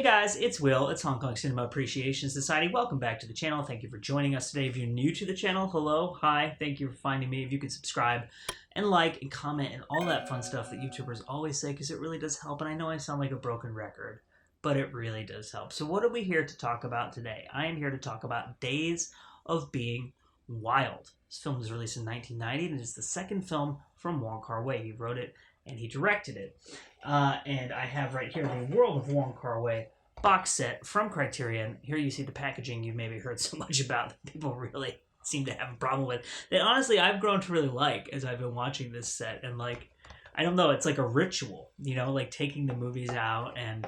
Hey guys, it's Will. It's Hong Kong Cinema Appreciation Society. Welcome back to the channel. Thank you for joining us today. If you're new to the channel, hello, hi, thank you for finding me. If you could subscribe and like and comment and all that fun stuff that YouTubers always say, because it really does help. And I know I sound like a broken record, but it really does help. So what are we here to talk about today? I am here to talk about Days of Being Wild. This film was released in 1990 and it is the second film from Wong Kar-wai. He wrote it and he directed it. And I have right here the World of Wong Kar-wai box set from Criterion. Here you see the packaging you maybe heard so much about that people really seem to have a problem with. That honestly I've grown to really like as I've been watching this set. And like, I don't know, it's like a ritual, you know, like taking the movies out and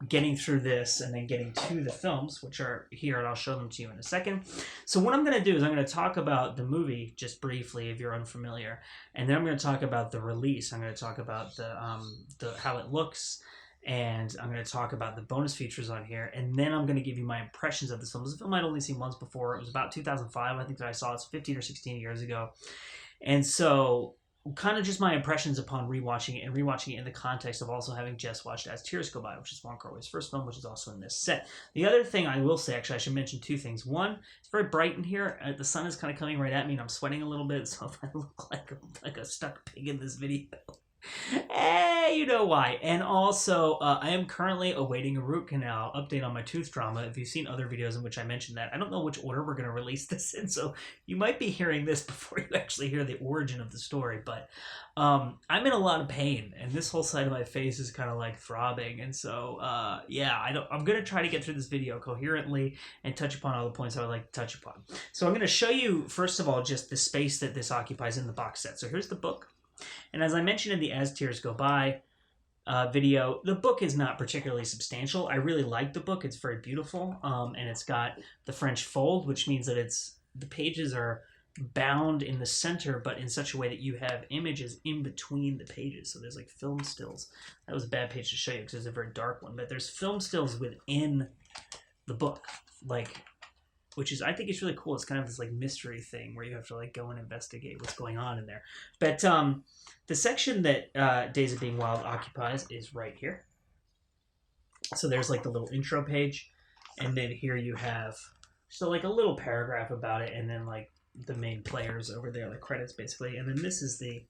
getting through this and then getting to the films, which are here, and I'll show them to you in a second. So what I'm going to do is I'm going to talk about the movie just briefly if you're unfamiliar, and then I'm going to talk about the release. I'm going to talk about the how it looks, and I'm going to talk about the bonus features on here, and then I'm going to give you my impressions of this film. This film I'd only seen once before. It was about 2005, I think, that I saw it. It's 15 or 16 years ago. And so kind of just my impressions upon rewatching it, and rewatching it in the context of also having just watched As Tears Go By, which is Wong Kar-wai's first film, which is also in this set. The other thing I will say, actually, I should mention two things. One, it's very bright in here. The sun is kind of coming right at me, and I'm sweating a little bit, so if I look like a stuck pig in this video, you know why. And also, I am currently awaiting a root canal update on my tooth drama. If you've seen other videos in which I mentioned that, I don't know which order we're going to release this in, so you might be hearing this before you actually hear the origin of the story. But I'm in a lot of pain, and this whole side of my face is kind of like throbbing. And so, yeah, I'm going to try to get through this video coherently and touch upon all the points I would like to touch upon. So I'm going to show you, first of all, just the space that this occupies in the box set. So here's the book. And as I mentioned in the As Tears Go By video, the book is not particularly substantial. I really like the book. It's very beautiful. And it's got the French fold, which means that the pages are bound in the center, but in such a way that you have images in between the pages. So there's like film stills. That was a bad page to show you because it's a very dark one. But there's film stills within the book, which is, I think it's really cool. It's kind of this like mystery thing where you have to like go and investigate what's going on in there. But the section that Days of Being Wild occupies is right here. So there's like the little intro page, and then here you have so like a little paragraph about it, and then like the main players over there, like credits basically. And then this is the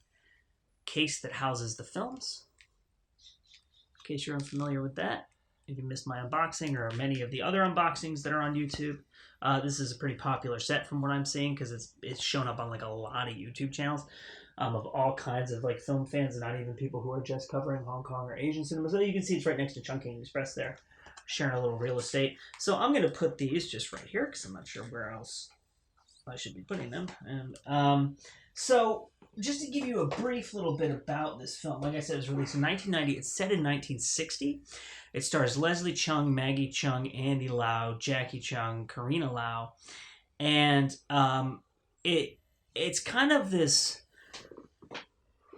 case that houses the films, in case you're unfamiliar with that. If you missed my unboxing or many of the other unboxings that are on YouTube, this is a pretty popular set from what I'm seeing, because it's shown up on like a lot of YouTube channels of all kinds of like film fans, and not even people who are just covering Hong Kong or Asian cinema. So you can see it's right next to Chungking Express there, sharing a little real estate. So I'm going to put these just right here because I'm not sure where else I should be putting them. And so just to give you a brief little bit about this film, like I said, it was released in 1990. It's set in 1960. It stars Leslie Cheung, Maggie Cheung, Andy Lau, Jackie Cheung, Karina Lau, and it's kind of this.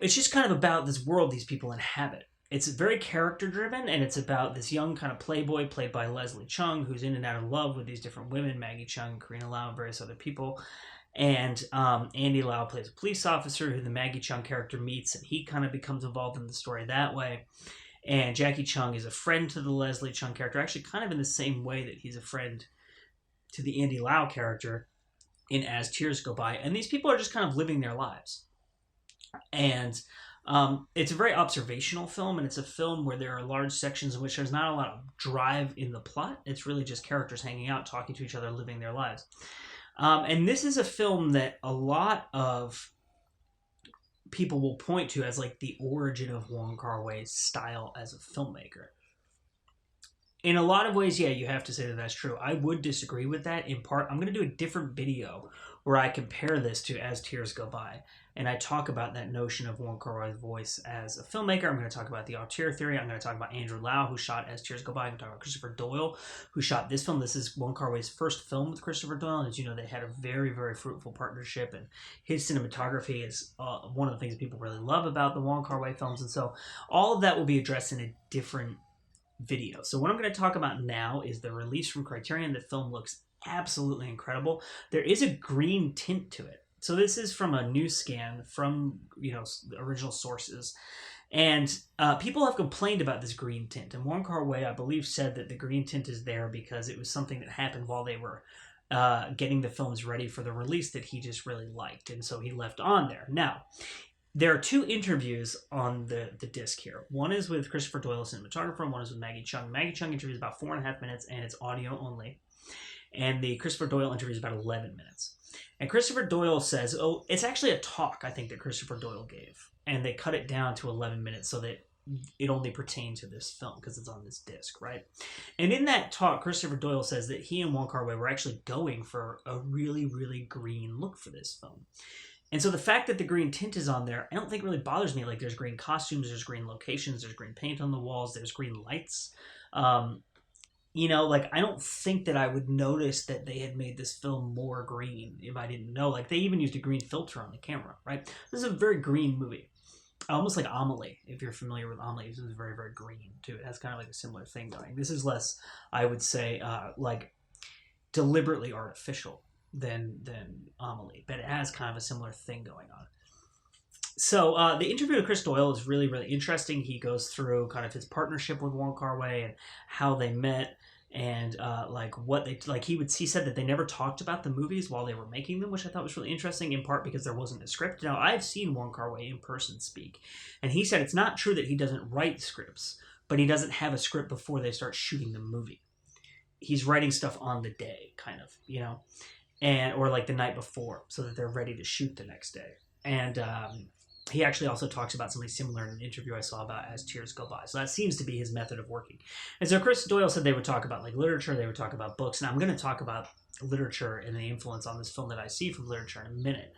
It's just kind of about this world these people inhabit. It's very character driven, and it's about this young kind of playboy played by Leslie Cheung, who's in and out of love with these different women, Maggie Cheung, Karina Lau, and various other people. And Andy Lau plays a police officer who the Maggie Cheung character meets, and he kind of becomes involved in the story that way. And Jackie Cheung is a friend to the Leslie Cheung character, actually kind of in the same way that he's a friend to the Andy Lau character in As Tears Go By. And these people are just kind of living their lives. And it's a very observational film, and it's a film where there are large sections in which there's not a lot of drive in the plot. It's really just characters hanging out, talking to each other, living their lives. And this is a film that a lot of people will point to as like the origin of Wong Kar-wai's style as a filmmaker. In a lot of ways, yeah, you have to say that that's true. I would disagree with that in part. I'm going to do a different video where I compare this to As Tears Go By, and I talk about that notion of Wong Kar-wai's voice as a filmmaker. I'm going to talk about the auteur theory. I'm going to talk about Andrew Lau, who shot As Tears Go By. I'm going to talk about Christopher Doyle, who shot this film. This is Wong Kar-wai's first film with Christopher Doyle, and as you know, they had a very, very fruitful partnership, and his cinematography is one of the things that people really love about the Wong Kar-wai films, and so all of that will be addressed in a different video. So what I'm going to talk about now is the release from Criterion. The film looks absolutely incredible. There is a green tint to it. So this is from a new scan from, the original sources. And people have complained about this green tint. And Wong Kar-wai, I believe, said that the green tint is there because it was something that happened while they were getting the films ready for the release that he just really liked. And so he left on there. Now, there are 2 interviews on the disc here. One is with Christopher Doyle, cinematographer, and one is with Maggie Cheung. Maggie Cheung interview is about 4.5 minutes, and it's audio only. And the Christopher Doyle interview is about 11 minutes. And Christopher Doyle says, oh, it's actually a talk, I think, that Christopher Doyle gave. And they cut it down to 11 minutes so that it only pertained to this film because it's on this disc, right? And in that talk, Christopher Doyle says that he and Wong Kar-wai were actually going for a really, really green look for this film. And so the fact that the green tint is on there, I don't think really bothers me. Like, there's green costumes, there's green locations, there's green paint on the walls, there's green lights. You know, like, I don't think that I would notice that they had made this film more green if I didn't know. Like, they even used a green filter on the camera, right? This is a very green movie. Almost like Amelie, if you're familiar with Amelie. This is very, very green, too. It has kind of like a similar thing going. This is less, I would say, like, deliberately artificial than Amelie. But it has kind of a similar thing going on. So the interview with Chris Doyle is really, really interesting. He goes through kind of his partnership with Wong Kar-wai and how they met, and like what they like. He said that they never talked about the movies while they were making them, which I thought was really interesting. In part because there wasn't a script. Now, I've seen Wong Kar-wai in person speak, and he said it's not true that he doesn't write scripts, but he doesn't have a script before they start shooting the movie. He's writing stuff on the day, kind of, you know, or like the night before, so that they're ready to shoot the next day. And he actually also talks about something similar in an interview I saw about As Tears Go By. So that seems to be his method of working. And so Chris Doyle said they would talk about like literature, they would talk about books. Now I'm going to talk about literature and the influence on this film that I see from literature in a minute.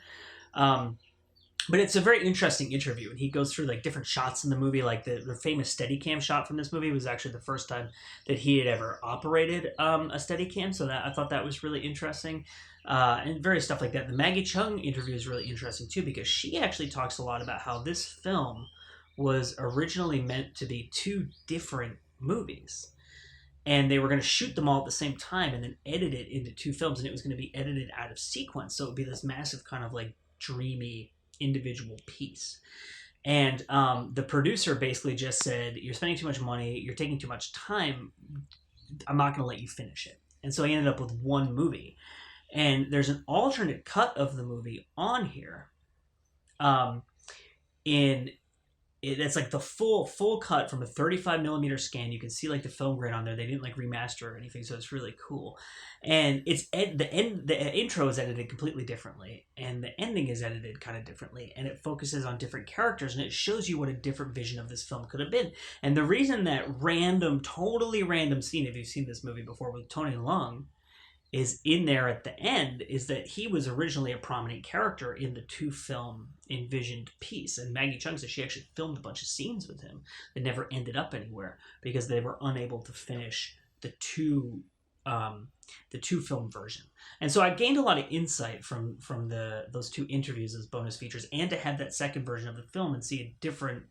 But it's a very interesting interview, and he goes through like different shots in the movie. Like the famous Steadicam shot from this movie was actually the first time that he had ever operated a Steadicam. So that I thought that was really interesting. And various stuff like that. The Maggie Cheung interview is really interesting too, because she actually talks a lot about how this film was originally meant to be 2 different movies, and they were going to shoot them all at the same time and then edit it into 2 films, and it was going to be edited out of sequence, so it would be this massive kind of like dreamy individual piece. And the producer basically just said, you're spending too much money, you're taking too much time, I'm not going to let you finish it. And so he ended up with 1 movie. And there's an alternate cut of the movie on here. It's like the full cut from a 35 millimeter scan. You can see like the film grain on there. They didn't like remaster or anything, so it's really cool. And the intro is edited completely differently, and the ending is edited kind of differently, and it focuses on different characters, and it shows you what a different vision of this film could have been. And the reason that totally random scene, if you've seen this movie before, with Tony Leung is in there at the end is that he was originally a prominent character in the 2-film envisioned piece. And Maggie Cheung said she actually filmed a bunch of scenes with him that never ended up anywhere because they were unable to finish the 2-film version. And so I gained a lot of insight from those 2 interviews as bonus features, and to have that second version of the film and see a different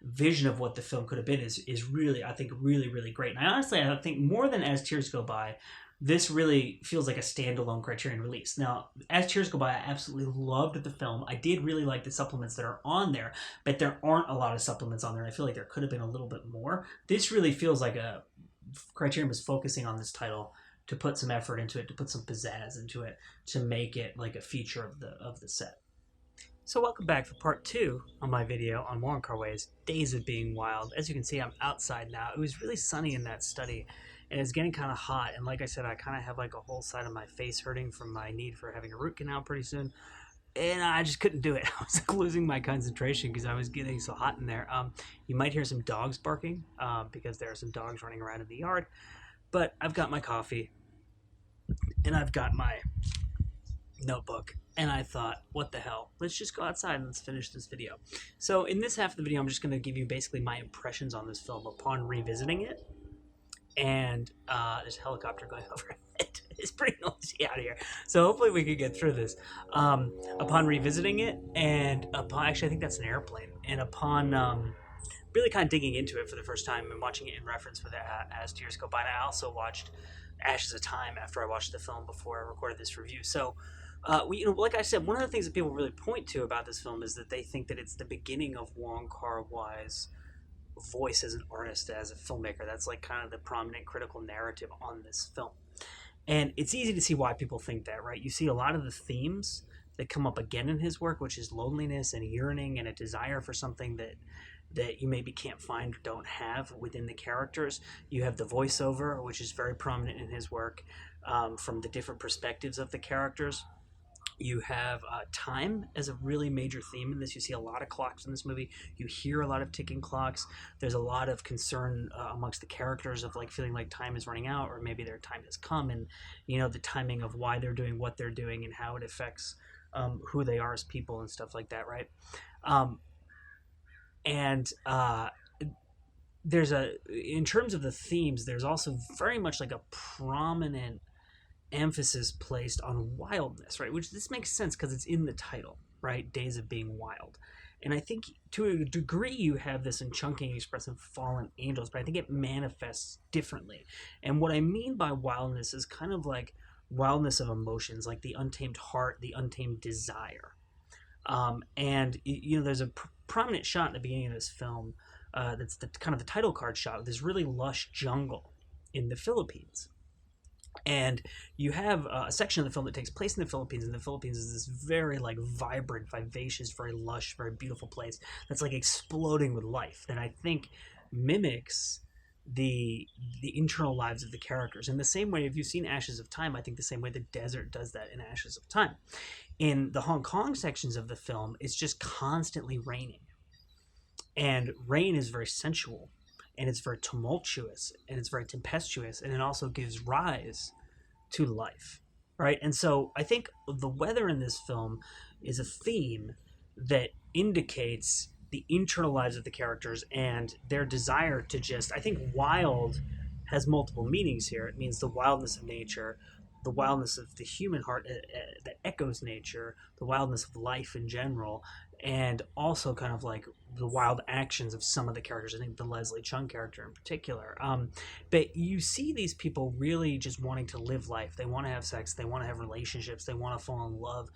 vision of what the film could have been is really, I think, really, really great. And I think more than As Tears Go By, this really feels like a standalone Criterion release. Now, As Tears Go By, I absolutely loved the film. I did really like the supplements that are on there, but there aren't a lot of supplements on there. I feel like there could have been a little bit more. This really feels like Criterion was focusing on this title to put some effort into it, to put some pizzazz into it, to make it like a feature of the set. So welcome back for part 2 on my video on Wong Kar-wai's Days of Being Wild. As you can see, I'm outside now. It was really sunny in that study, and it's getting kind of hot. And like I said, I kind of have like a whole side of my face hurting from my need for having a root canal pretty soon. And I just couldn't do it. I was like, losing my concentration because I was getting so hot in there. You might hear some dogs barking because there are some dogs running around in the yard. But I've got my coffee and I've got my notebook. And I thought, what the hell? Let's just go outside and let's finish this video. So in this half of the video, I'm just going to give you basically my impressions on this film upon revisiting it. And there's a helicopter going over it. It's pretty noisy out here. So hopefully we can get through this. Upon revisiting it, and actually I think that's an airplane. And upon really kind of digging into it for the first time and watching it in reference with As Tears Go By. And I also watched Ashes of Time after I watched the film before I recorded this review. So Like I said, one of the things that people really point to about this film is that they think that it's the beginning of Wong Kar-wai's voice as an artist, as a filmmaker. That's like kind of the prominent critical narrative on this film. And it's easy to see why people think that, right? You see a lot of the themes that come up again in his work, which is loneliness and yearning and a desire for something that you maybe can't find or don't have within the characters. You have the voiceover, which is very prominent in his work, from the different perspectives of the characters. You have time as a really major theme in this. You see a lot of clocks in this movie. You hear a lot of ticking clocks. There's a lot of concern amongst the characters of like feeling like time is running out, or maybe their time has come, and the timing of why they're doing what they're doing and how it affects who they are as people and stuff like that, right? Um, and there's in terms of the themes, there's also very much like a prominent emphasis placed on wildness, right? Which this makes sense because it's in the title, right? Days of Being Wild. And I think to a degree you have this in Chungking Express and Fallen Angels, but I think it manifests differently. And what I mean by wildness is kind of like wildness of emotions, like the untamed heart, the untamed desire. And there's a prominent shot in the beginning of this film that's the kind of the title card shot with this really lush jungle in the Philippines. And you have a section of the film that takes place in the Philippines, and the Philippines is this very like vibrant, vivacious, very lush, very beautiful place that's like exploding with life that I think mimics the internal lives of the characters in the same way. If you've seen Ashes of Time, I think the same way the desert does that in Ashes of Time. In the Hong Kong sections of the film, it's just constantly raining, and rain is very sensual, and it's very tumultuous, and it's very tempestuous, and it also gives rise to life, right? And so I think the weather in this film is a theme that indicates the internal lives of the characters and their desire to just, I think wild has multiple meanings here. It means the wildness of nature, the wildness of the human heart that echoes nature, the wildness of life in general, and also kind of like the wild actions of some of the characters. I think the Leslie Chung character in particular. But you see these people really just wanting to live life. They want to have sex. They want to have relationships. They want to fall in love.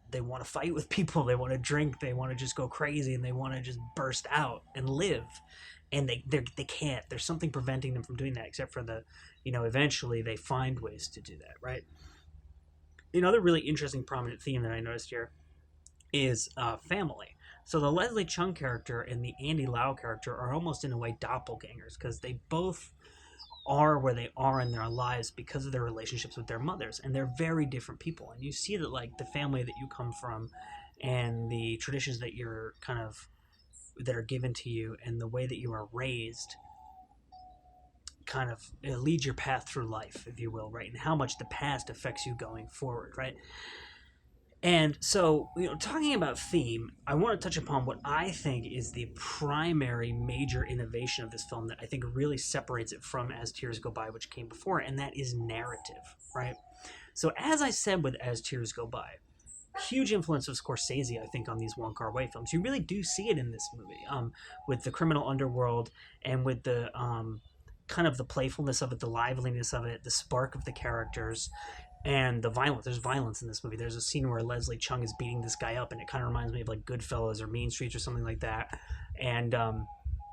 They want to fight with people. They want to drink. They want to just go crazy, and they want to just burst out and live. And they can't. There's something preventing them from doing that, except for eventually they find ways to do that, right? Another really interesting prominent theme that I noticed here is family. So the Leslie Chung character and the Andy Lau character are almost in a way doppelgangers, because they both are where they are in their lives because of their relationships with their mothers, and they're very different people. And you see that like the family that you come from and the traditions that you're that are given to you and the way that you are raised kind of leads your path through life, if you will, right? And how much the past affects you going forward, right? And so, talking about theme, I want to touch upon what I think is the primary major innovation of this film that I think really separates it from As Tears Go By, which came before, and that is narrative, right? So as I said with As Tears Go By, huge influence of Scorsese, I think, on these Wong Kar-wai films. You really do see it in this movie, with the criminal underworld and with the kind of the playfulness of it, the liveliness of it, the spark of the characters, and the violence. There's violence in this movie. There's a scene where Leslie Chung is beating this guy up, and it kind of reminds me of like Goodfellas or Mean Streets or something like that. And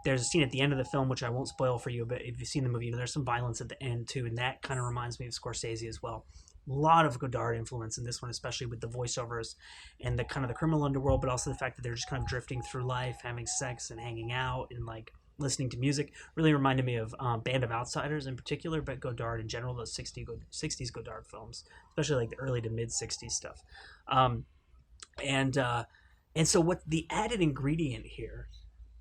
there's a scene at the end of the film, which I won't spoil for you, but if you've seen the movie, there's some violence at the end too, and that kind of reminds me of Scorsese as well. A lot of Godard influence in this one, especially with the voiceovers and the kind of the criminal underworld, but also the fact that they're just kind of drifting through life, having sex and hanging out and like listening to music. Really reminded me of Band of Outsiders in particular, but Godard in general, those 60s Godard films, especially like the early to mid 60s stuff. And so what the added ingredient here,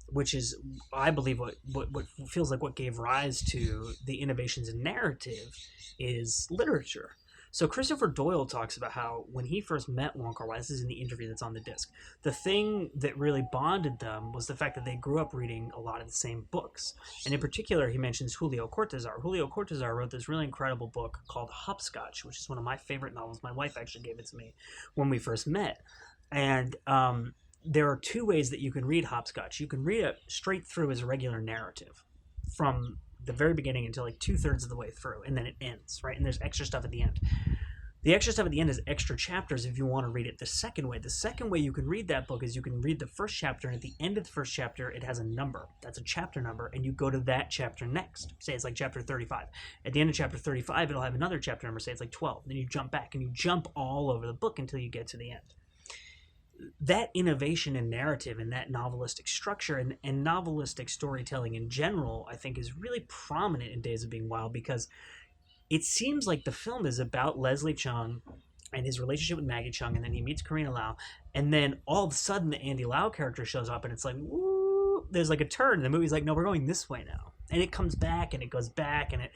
which is, I believe, what feels like what gave rise to the innovations in narrative, is literature. So Christopher Doyle talks about how when he first met Wong Kar-wai, this is in the interview that's on the disc, the thing that really bonded them was the fact that they grew up reading a lot of the same books. And in particular, he mentions Julio Cortázar. Julio Cortázar wrote this really incredible book called Hopscotch, which is one of my favorite novels. My wife actually gave it to me when we first met. And there are two ways that you can read Hopscotch. You can read it straight through as a regular narrative from the very beginning until like 2/3 of the way through, and then it ends, right? And there's extra stuff at the end. The extra stuff at the end is extra chapters if you want to read it the second way. The second way you can read that book is you can read the first chapter, and at the end of the first chapter, it has a number. That's a chapter number, and you go to that chapter next. Say it's like chapter 35. At the end of chapter 35, it'll have another chapter number, say it's like 12. Then you jump back, and you jump all over the book until you get to the end. That innovation in narrative and that novelistic structure and novelistic storytelling in general, I think, is really prominent in Days of Being Wild, because it seems like the film is about Leslie Chung and his relationship with Maggie Chung, and then he meets Karina Lau, and then all of a sudden the Andy Lau character shows up, and it's like, woo, there's like a turn, and the movie's like, no, we're going this way now. And it comes back, and it goes back, and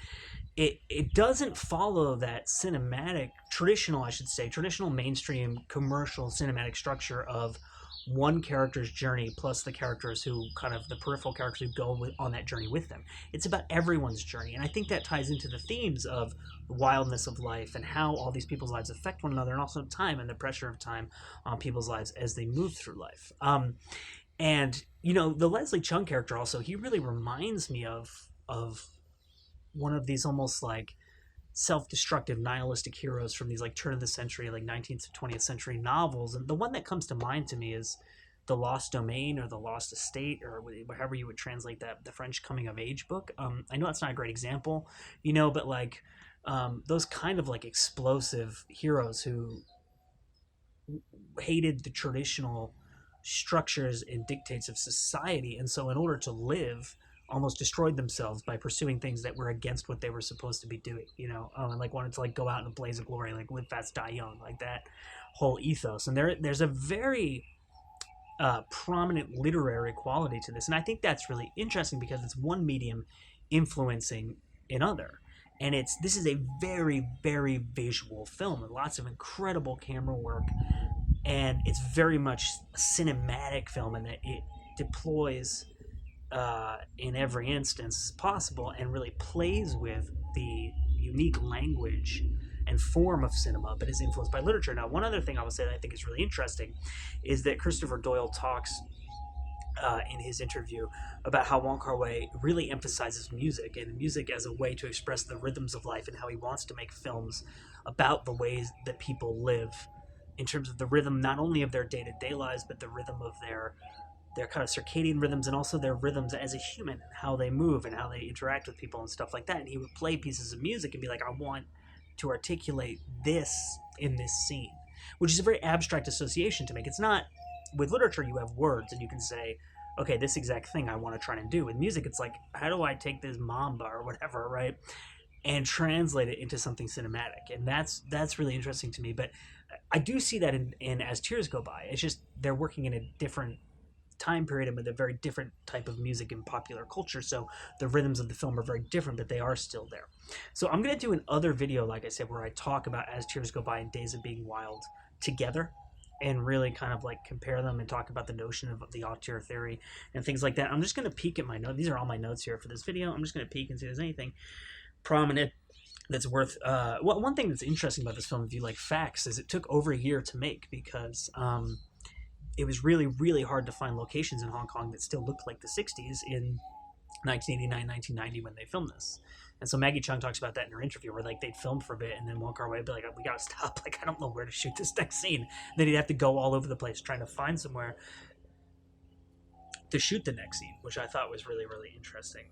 it doesn't follow that cinematic, traditional mainstream commercial cinematic structure of one character's journey plus the characters who kind of the peripheral characters who go on that journey with them. It's about everyone's journey, and I think that ties into the themes of the wildness of life and how all these people's lives affect one another, and also time and the pressure of time on people's lives as they move through life. And you know, the Leslie Chung character also, he really reminds me of one of these almost like self-destructive nihilistic heroes from these like turn of the century, like 19th to 20th century novels. And the one that comes to mind to me is The Lost Domain or The Lost Estate, or however you would translate that, the French coming of age book. I know that's not a great example, you know, but like those kind of like explosive heroes who hated the traditional structures and dictates of society, and so in order to live almost destroyed themselves by pursuing things that were against what they were supposed to be doing, you know, and like wanted to like go out in a blaze of glory, like live fast, die young, like that whole ethos. And there's a very prominent literary quality to this, and I think that's really interesting because it's one medium influencing another. And this is a very, very visual film with lots of incredible camera work, and it's very much a cinematic film in that it deploys in every instance possible and really plays with the unique language and form of cinema, but is influenced by literature. Now, one other thing I would say that I think is really interesting is that Christopher Doyle talks in his interview about how Wong Kar-wai really emphasizes music, and music as a way to express the rhythms of life, and how he wants to make films about the ways that people live in terms of the rhythm, not only of their day-to-day lives, but the rhythm of their kind of circadian rhythms, and also their rhythms as a human, and how they move and how they interact with people and stuff like that. And he would play pieces of music and be like, I want to articulate this in this scene, which is a very abstract association to make. It's not, with literature you have words and you can say, okay, this exact thing I want to try and do. With music, it's like, how do I take this mamba or whatever, right, and translate it into something cinematic? And that's really interesting to me. But I do see that in As Tears Go By. It's just they're working in a different time period and with a very different type of music in popular culture, so the rhythms of the film are very different, but they are still there. So I'm going to do another video, like I said, where I talk about As Tears Go By and Days of Being Wild together, and really kind of like compare them and talk about the notion of the auteur theory and things like that. I'm just going to peek at my notes. These are all my notes here for this video. I'm just going to peek and see if there's anything prominent that's worth well, one thing that's interesting about this film, if you like facts, is it took over a year to make, because it was really, really hard to find locations in Hong Kong that still looked like the 60s in 1989, 1990 when they filmed this. And so Maggie Chung talks about that in her interview, where like they'd filmed for a bit and then Wong Kar-wai would be like, we gotta stop, like I don't know where to shoot this next scene. Then he'd have to go all over the place trying to find somewhere to shoot the next scene, which I thought was really, really interesting.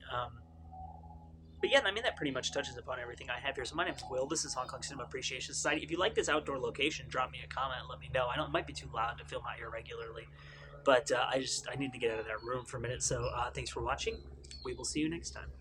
But yeah, I mean, that pretty much touches upon everything I have here. So my name is Will. This is Hong Kong Cinema Appreciation Society. If you like this outdoor location, drop me a comment and let me know. I know it might be too loud to film out here regularly, but I need to get out of that room for a minute. So thanks for watching. We will see you next time.